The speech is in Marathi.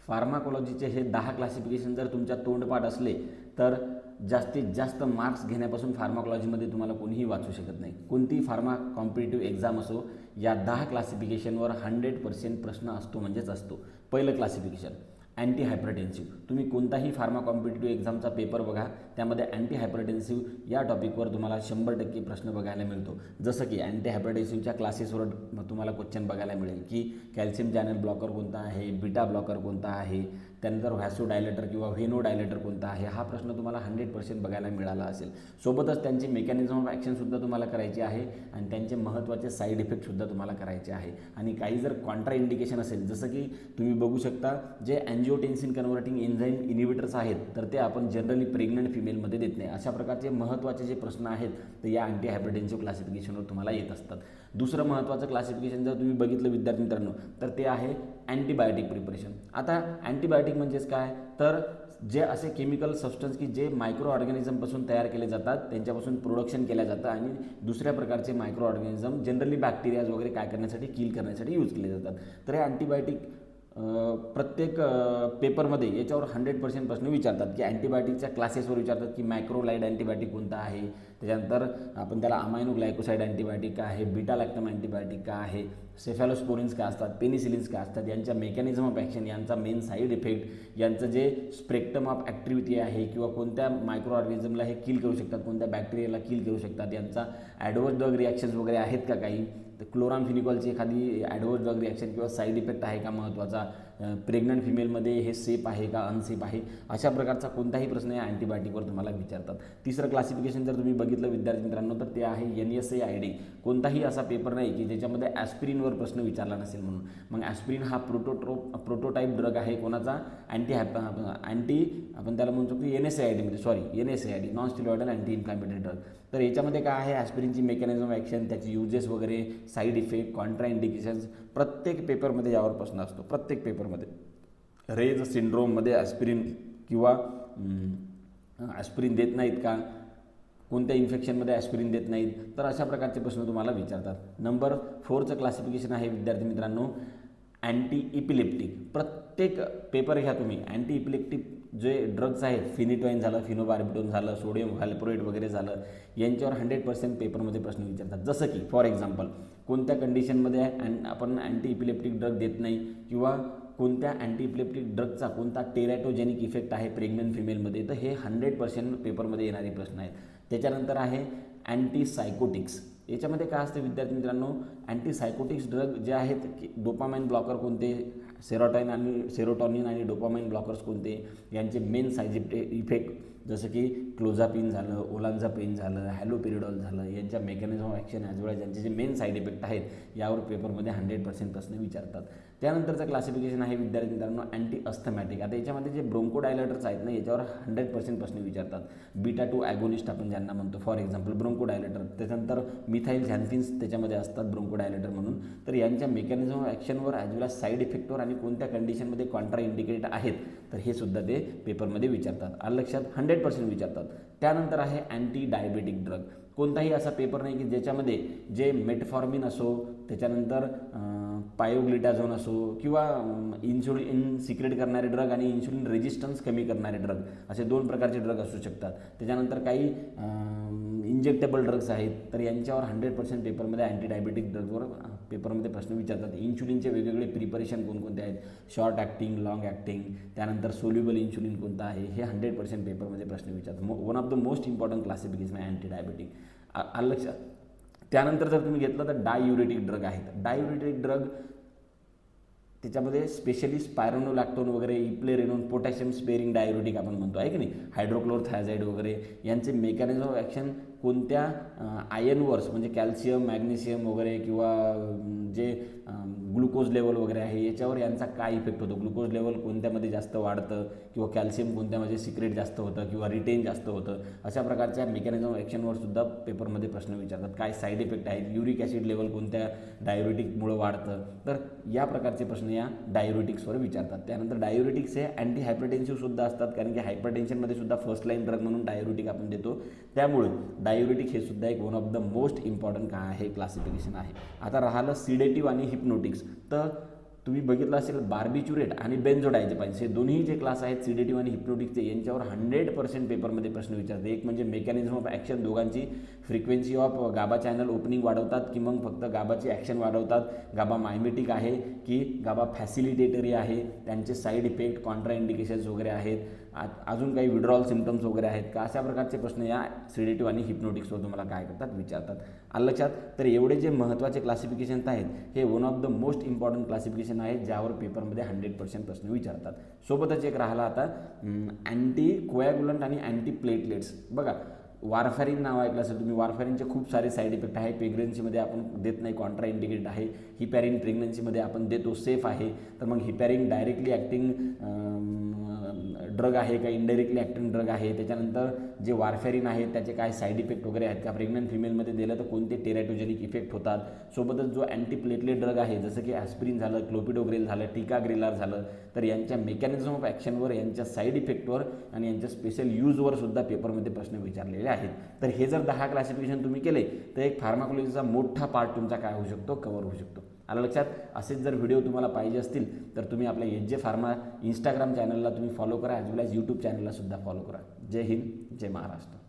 फार्माकोलॉजीचे हे 10 क्लासिफिकेशन जर तुमच्या तोंडपाठ असले तर जास्तीत जास्त मार्क्स घेण्यापासून फार्माकोलॉजीमध्ये तुम्हाला कोणीही वाचू शकत नाही. कोणतीही फार्मा कॉम्पिटिटिव्ह एक्झाम असो, या 10 क्लासिफिकेशनवर 100% प्रश्न असतो म्हणजेच असतो. पहिलं क्लासिफिकेशन अँटी हायपरटेन्सिव्ह. तुम्ही कोणताही फार्मा कॉम्पिटिटिव्ह एक्झामचा पेपर बघा, त्यामध्ये अँटी हायपरटेन्सिव्ह या टॉपिकवर तुम्हाला 100% प्रश्न बघायला मिळतो. जसं की अँटी हायपरटेन्सिव्हच्या क्लासेसवर तुम्हाला क्वेश्चन बघायला मिळेल की कॅल्शियम चॅनल ब्लॉकर कोणता आहे, बीटा ब्लॉकर कोणता आहे, त्यानंतर व्हॅसोडायलेटर किंवा व्हेनोडायलेटर कोणता आहे, हा प्रश्न तुम्हाला 100% बघायला मिळाला असेल. सोबतच त्यांची मेकॅनिझम ऑफ ॲक्शनसुद्धा तुम्हाला करायची आहे आणि त्यांचे महत्त्वाचे साईड इफेक्टसुद्धा तुम्हाला करायचे आहे. आणि काही जर कॉन्ट्रा इंडिकेशन असेल, जसं की तुम्ही बघू शकता जे अँजिओटेन्सिन कन्व्हर्टिंग एन्झाईम इनिबिटर्स आहेत, तर ते आपण जनरली प्रेग्नंट फिमेलमध्ये देत नाही. अशा प्रकारचे महत्त्वाचे जे प्रश्न आहेत ते या अँटी हायपरटेन्सिव्ह क्लासिफिकेशनवर तुम्हाला येत असतात. दुसरं महत्त्वाचं क्लासिफिकेशन जर तुम्ही बघितलं विद्यार्थी मित्रांनो, तर ते आहे अँटीबायोटिक प्रिपरेशन. आता अँटीबायोटिक म्हणजेच काय, तर जे असे केमिकल सबस्टन्स की जे मायक्रो ऑर्गॅनिझमपासून तयार केले जातात, त्यांच्यापासून प्रोडक्शन केलं जातं आणि दुसऱ्या प्रकारचे मायक्रो ऑर्गॅनिझम जनरली बॅक्टेरियाज वगैरे काय करण्यासाठी, किल करण्यासाठी यूज केले जातात. तर हे अँटीबायोटिक प्रत्येक पेपरमध्ये याच्यावर 100% प्रश्न विचारतात की अँटीबायोटिकच्या क्लासेसवर विचारतात की मॅक्रोलाइड अँटीबायोटिक कोणता आहे, त्याच्यानंतर आपण त्याला अमायनो ग्लायकोसाइड अँटीबायोटिक काय आहे, बीटा लॅक्टम अँटीबायोटिक काय आहे, सेफॅलोस्पोरिन्स काय असतात, पेनिसिलिन्स काय असतात, यांच्या मेकॅनिझम ऑफ ॲक्शन, यांचा मेन साईड इफेक्ट, यांचं जे स्पेक्ट्रम ऑफ ॲक्टिव्हिटी आहे किंवा कोणत्या मायक्रो ऑर्गॅनिझमला हे किल करू शकतात, कोणत्या बॅक्टेरियाला किल करू शकतात, यांचा ॲडवर्स ड्रग रिॲक्शन्स वगैरे आहेत का काही, तर क्लोरामफिनिकॉलची एखादी ॲडवर्स ड्रग रिॲक्शन किंवा साईड इफेक्ट आहे का महत्त्वाचा, प्रेग्नंट फिमेलमध्ये हे सेफ आहे का अनसेफ आहे, अशा प्रकारचा कोणताही प्रश्न या अँटीबायोटिकवर तुम्हाला विचारतात. तिसरं क्लासिफिकेशन जर तुम्ही बघितलं विद्यार्थी मित्रांनो, तर ते आहे NSAID. कोणताही असा पेपर नाही की ज्याच्यामध्ये ॲस्पिरिनवर प्रश्न विचारला नसेल म्हणून. मग ॲस्पिरिन हा प्रोटोटाईप ड्रग आहे कोणाचा, अँटी आपण त्याला म्हणू शकतो NSAID non स्टिरॉइडल anti inflammatory drug. तर याच्यामध्ये काय आहे, ॲस्पिरिनची मेकॅनिझम ॲक्शन, त्याची युजेस वगैरे, साईड इफेक्ट, कॉन्ट्रा इंडिकेशन्स, प्रत्येक पेपरमध्ये यावर प्रश्न असतो. प्रत्येक पेपरमध्ये रेज सिंड्रोममध्ये ॲस्पिरिन किंवा ॲस्पिरिन देत नाहीत का, कोणत्या इन्फेक्शनमध्ये ॲस्पिरिन देत नाहीत, तर अशा प्रकारचे प्रश्न तुम्हाला विचारतात. नंबर 4चं क्लासिफिकेशन आहे विद्यार्थी मित्रांनो अँटी इपिलेप्टिक. प्रत्येक पेपर घ्या तुम्ही, अँटी इपिलेप्टिक जे ड्रग्स आहेत, फिनिटोइन झालं, फिनोबार्बिटोन झालं, सोडियम व्हॅल्प्रोएट वगैरे झालं, यांच्यावर 100% पेपरमध्ये प्रश्न विचारतात. जसं की फॉर एक्झाम्पल कोणत्या कंडिशनमध्ये आपण अँटी इपिलेप्टिक ड्रग देत नाही किंवा कोणत्या अँटी इपिलेप्टिक ड्रगचा कोणता टेरॅटोजेनिक इफेक्ट आहे प्रेग्नंट फिमेलमध्ये, तर हे 100% पेपरमध्ये येणारे प्रश्न आहेत. त्याच्यानंतर आहे अँटीसायकोटिक्स. याच्यामध्ये काय असतं विद्यार्थी मित्रांनो, अँटीसायकोटिक्स ड्रग जे आहेत की डोपामाइन ब्लॉकर कोणते, सेरोटॉनिन आणि डोपामाइन ब्लॉकर्स कोणते, यांचे मेन साईड इफेक्ट जसं की क्लोझापिन झालं, ओलांझापिन झालं, हॅलोपेरिडॉल झालं, यांच्या मेकॅनिझम ऑफ ॲक्शन ॲज वेल यांचे जे मेन साईड इफेक्ट आहेत, यावर पेपरमध्ये 100% प्रश्न विचारतात. त्यानंतरचं क्लासिफिकेशन आहे विद्यार्थी मित्रांनो अँटी अस्थमॅटिक. आता याच्यामध्ये जे ब्रोंकोडायलेटर्स आहेत ना, याच्यावर 100% प्रश्न विचारतात. बीटा 2 ॲगोनिस्ट आपण ज्यांना म्हणतो, फॉर एक्झाम्पल ब्रोंकोडायलेटर. त्याच्यानंतर मिथाईल झॅन्थिन्स त्याच्यामध्ये असतात ब्रोंकोडायलेटर म्हणून. तर यांच्या मेकॅनिझम ऑफ ॲक्शनवर ॲज वेल as साईड इफेक्टवर आणि कोणत्या कंडिशनमध्ये कॉन्ट्रा इंडिकेट आहेत, तर हे सुद्धा ते पेपरमध्ये विचारतात. आलं लक्षात, 100% विचारतात. त्यानंतर आहे अँटी डायबेटिक ड्रग. कोणताही असा पेपर नाही की ज्याच्यामध्ये जे मेटफॉर्मिन असो, त्याच्यानंतर पायोग्लिटाझोन असो किंवा इन्सुलिन सिक्रेट करणारे ड्रग आणि इन्सुलिन रेजिस्टन्स कमी करणारे ड्रग, असे 2 प्रकारचे ड्रग असू शकतात. त्याच्यानंतर काही इंजेक्टेबल ड्रग्स आहेत, तर यांच्यावर 100% पेपरमध्ये अँटी डायबेटिक ड्रगवर पेपरमध्ये प्रश्न विचारतात. इन्शुलिनचे वेगवेगळे प्रिपरेशन कोणकोणते आहेत, शॉर्ट ॲक्टिंग, लॉंग ॲक्टिंग, त्यानंतर सोल्युबल इन्शुलिन कोणतं आहे, हे 100% पेपरमध्ये प्रश्न विचारतात. One of the most important classification आहे अँटी डायबेटिक. आलं लक्षात. त्यानंतर जर तुम्ही घेतलं तर डाययुरेटिक ड्रग आहेत. डाययुरेटिक ड्रग त्याच्यामध्ये स्पेशली स्पायरोनोलॅक्टोन वगैरे, इप्लेरेनोन, पोटॅशियम स्पेरिंग डाययुरेटिक आपण म्हणतो आहे की नाही, हायड्रोक्लोरथायझाईड वगैरे, यांचे मेकॅनिझम ऑफ ॲक्शन कोणत्या आयनवर्स म्हणजे कॅल्शियम, मॅग्नेशियम वगैरे किंवा जे ग्लुकोज लेवल वगैरे आहे, याच्यावर यांचा काय इफेक्ट होतो, ग्लुकोज लेवल कोणत्यामध्ये जास्त वाढतं किंवा कॅल्शियम कोणत्यामध्ये सिक्रेट जास्त होतं किंवा रिटेन जास्त होतं, अशा प्रकारच्या मेकॅनिझम ऑफ ॲक्शनवर सुद्धा पेपरमध्ये प्रश्न विचारतात. काय साईड इफेक्ट आहेत, युरिक ॲसिड लेवल कोणत्या डाययुरेटिकमुळं वाढतं, तर या प्रकारचे प्रश्न या डाययुरेटिक्सवर विचारतात. त्यानंतर डाययुरेटिक्स हे अँटी हायपरटेन्सिव्ह सुद्धा असतात, कारण की हायपरटेन्शनमध्ये सुद्धा फर्स्ट लाईन ड्रग म्हणून डाययुरेटिक आपण देतो. त्यामुळे डाययुरेटिक हे सुद्धा एक one of the most important काय आहे क्लासिफिकेशन आहे. आता राहिलं सिडेटिव्ह आणि हिप्नोटिक्स. तर तुम्ही बघितलं असेल बार्बिच्युरेट आणि बेन्झोडायझेपाइन्स हे दोन्ही जे क्लास आहेत सिडेटिव्ह आणि हिप्नोटिक्सचे यांच्यावर 100% पेपरमध्ये प्रश्न विचारते. एक म्हणजे मेकॅनिझम ऑफ ॲक्शन, दोघांची frequency of GABA channel opening वाढवतात की मग फक्त गाबाची ॲक्शन वाढवतात, गाबा मायमेटिक आहे की गाबा फॅसिलिटेटरी आहे, त्यांचे साईड इफेक्ट कॉन्ट्रा इंडिकेशन्स वगैरे आहेत, अजून काही विड्रॉल सिम्पटम्स वगैरे आहेत का, अशा प्रकारचे प्रश्न या सिडेटिव्ह आणि हिप्नोटिक्सवर तुम्हाला काय करतात विचारतात. आलं लक्षात. तर एवढे जे महत्त्वाचे क्लासिफिकेशन्स आहेत हे one of the most important classification आहेत ज्यावर पेपरमध्ये 100% प्रश्न विचारतात. सोबतच एक राहिला आता अँटी कोॲग्युलंट आणि अँटी प्लेटलेट्स. बघा वारफॅरिन नाव ऐकलं असेल तुम्ही. वारफॅरिनचे खूप सारे साईड इफेक्ट आहे. प्रेग्नन्सीमध्ये आपण देत नाही, कॉन्ट्रा इंडिकेटेड आहे. हिपॅरिन प्रेग्नन्सीमध्ये आपण देतो, सेफ आहे. तर मग हिपॅरिन डायरेक्टली ॲक्टिंग ड्रग आहे का इनडायरेक्टली ॲक्टिंग ड्रग आहे. त्याच्यानंतर जे वारफॅरिन आहे त्याचे काय साईड इफेक्ट वगैरे आहेत का, प्रेग्नंट फिमेलमध्ये दिलं तर कोणते टेरॅटोजेनिक इफेक्ट होतात. सोबतच जो अँटीप्लेटलेट ड्रग आहे जसं की ॲस्पिरिन झालं, क्लोपिडोग्रेल झालं, टिकाग्रेलार झालं, तर यांच्या मेकॅनिझम ऑफ ॲक्शनवर, यांच्या साईड इफेक्टवर आणि यांच्या स्पेशल यूजवर सुद्धा पेपरमध्ये प्रश्न विचारलेले आहेत. तर हे जर 10 क्लासिफिकेशन तुम्ही केले तर एक फार्माकोलॉजीचा मोठा पार्ट तुमचा काय होऊ शकतो, कव्हर होऊ शकतो. आलं लक्षात. असेच जर व्हिडिओ तुम्हाला पाहिजे असतील तर तुम्ही आपल्या एच.जे. फार्मा इंस्टाग्राम चॅनलला तुम्ही फॉलो करा, ॲज वेल ॲज यूट्यूब चॅनलला सुद्धा फॉलो करा. जय हिंद, जय महाराष्ट्र.